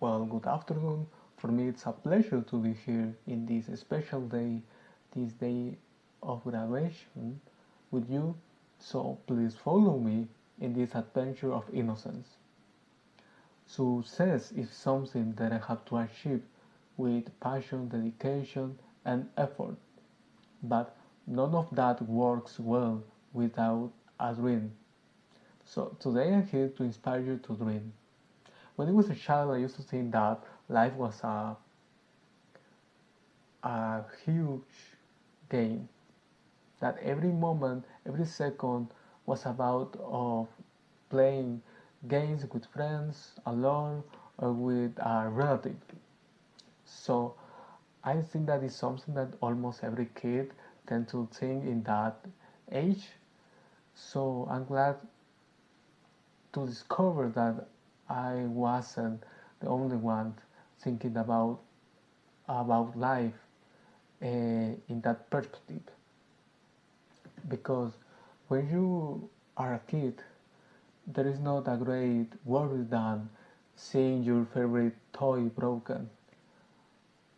Well, good afternoon. For me, it's a pleasure to be here in this special day, this day of graduation with you. So please follow me in this adventure of innocence. Success is something that I have to achieve with passion, dedication, and effort. But none of that works well without a dream. So today I'm here to inspire you to dream. When I was a child, I used to think that life was a huge game, that every moment, every second was about of playing games with friends, alone, or with a relative. So I think that is something that almost every kid tend to think in that age. So I'm glad to discover that I wasn't the only one thinking about life in that perspective, because when you are a kid there is not a great worry than seeing your favorite toy broken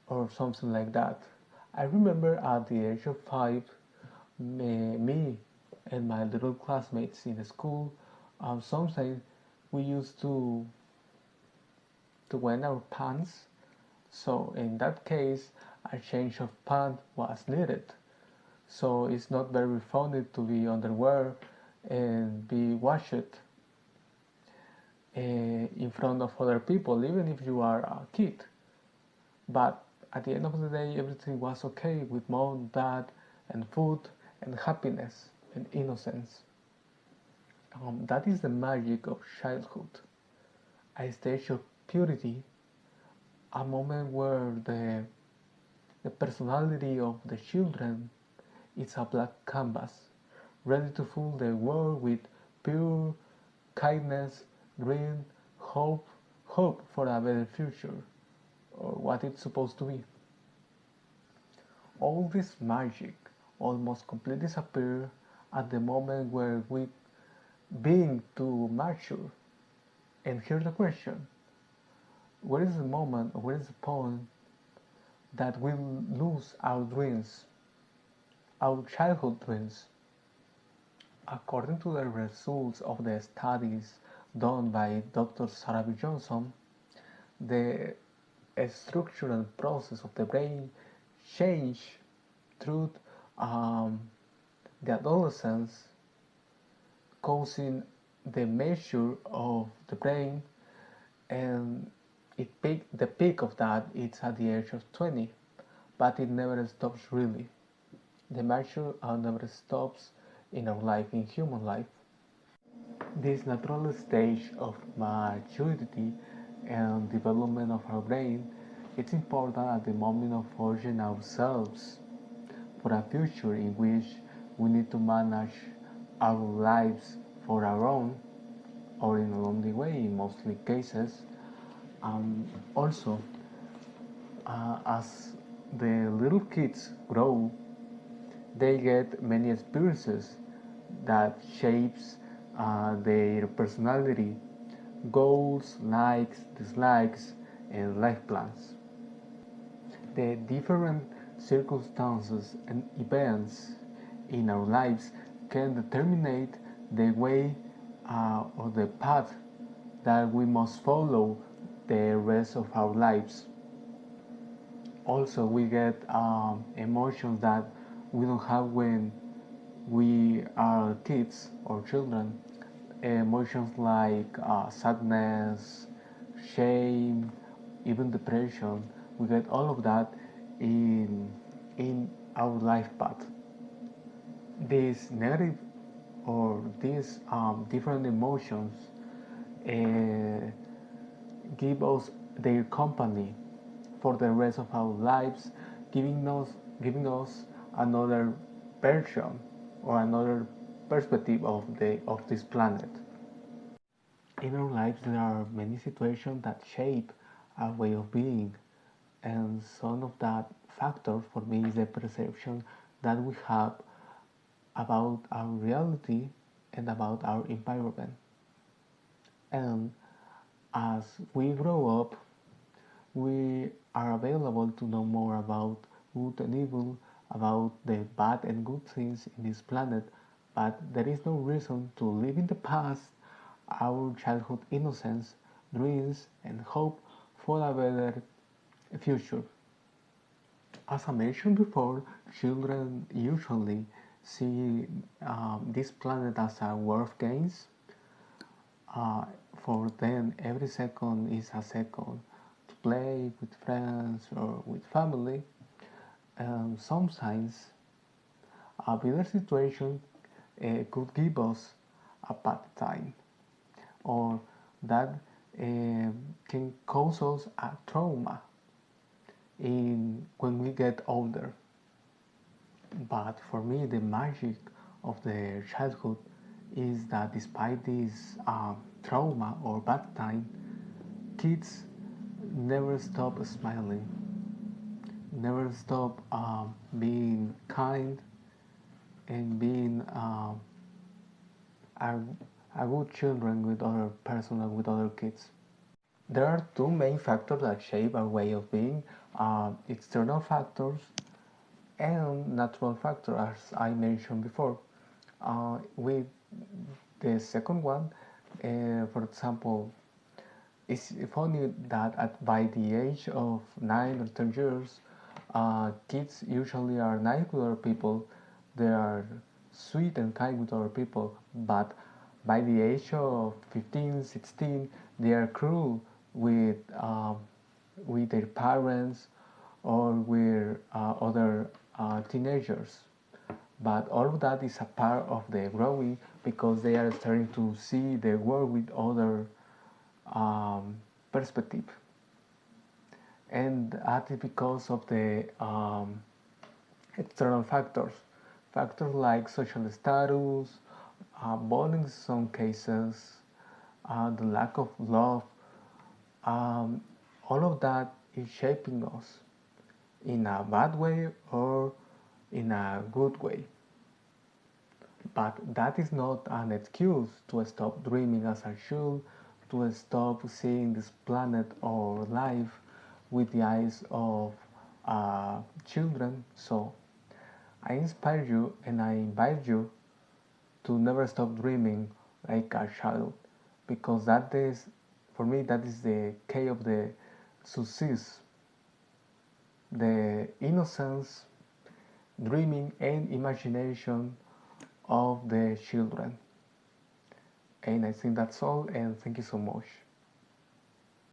or something like that. I remember at the age of 5, me and my little classmates in the school, sometimes we used to wear our pants. So in that case, a change of pants was needed. So it's not very funny to be underwear and be washed in front of other people, even if you are a kid. But at the end of the day, everything was okay with mom, dad, and food, and happiness and innocence. That is the magic of childhood, a stage of purity, a moment where the personality of the children is a black canvas, ready to fill the world with pure kindness, dream, hope, hope for a better future, or what it's supposed to be. All this magic almost completely disappears at the moment where we being too mature. And here's the question: where is the moment, or where is the point that we lose our dreams, our childhood dreams? According to the results of the studies done by Dr. Sarah B. Johnson, the structural process of the brain change through um, the adolescence, causing the measure of the brain, and the peak of that is at the age of 20, but it never stops really. The measure never stops in our life, in human life. This natural stage of maturity and development of our brain, it's important at the moment of forging ourselves for a future in which we need to manage our lives for our own, or in a lonely way in mostly cases. Also, as the little kids grow, they get many experiences that shapes their personality, goals, likes, dislikes, and life plans. The different circumstances and events in our lives can determine the way or the path that we must follow the rest of our lives. Also, we get emotions that we don't have when we are kids or children. Emotions like sadness, shame, even depression. We get all of that in our life path. These negative or these different emotions uh, give us their company for the rest of our lives, giving us another version or another perspective of this planet. In our lives, there are many situations that shape our way of being, and some of that factor for me is the perception that we have about our reality and about our environment. And as we grow up, we are available to know more about good and evil, about the bad and good things in this planet, but there is no reason to live in the past our childhood innocence, dreams, and hope for a better future. As I mentioned before, children usually see this planet as a war of games. Uh, for them, every second is a second to play with friends or with family. Sometimes a better situation could give us a bad time, or that can cause us a trauma when we get older. But for me, the magic of the childhood is that despite this trauma or bad time, kids never stop smiling, never stop being kind and being a, a good children with other person and with other kids. There are two main factors that shape our way of being: external factors and natural factors, as I mentioned before. With the second one, for example, it's funny that by the age of 9 or 10 years, kids usually are nice with other people, they are sweet and kind with other people, but by the age of 15, 16, they are cruel with their parents or with other teenagers. But all of that is a part of the growing because they are starting to see the world with other um, perspective, and that is because of the external factors, factors like social status, bullying in some cases, the lack of love. Um, all of that is shaping us in a bad way or in a good way. But that is not an excuse to stop dreaming as I should, to stop seeing this planet or life with the eyes of children. So I inspire you and I invite you to never stop dreaming like a child, because that is, for me, that is the key of the success, the innocence, dreaming, and imagination of the children. And I think that's all, and thank you so much.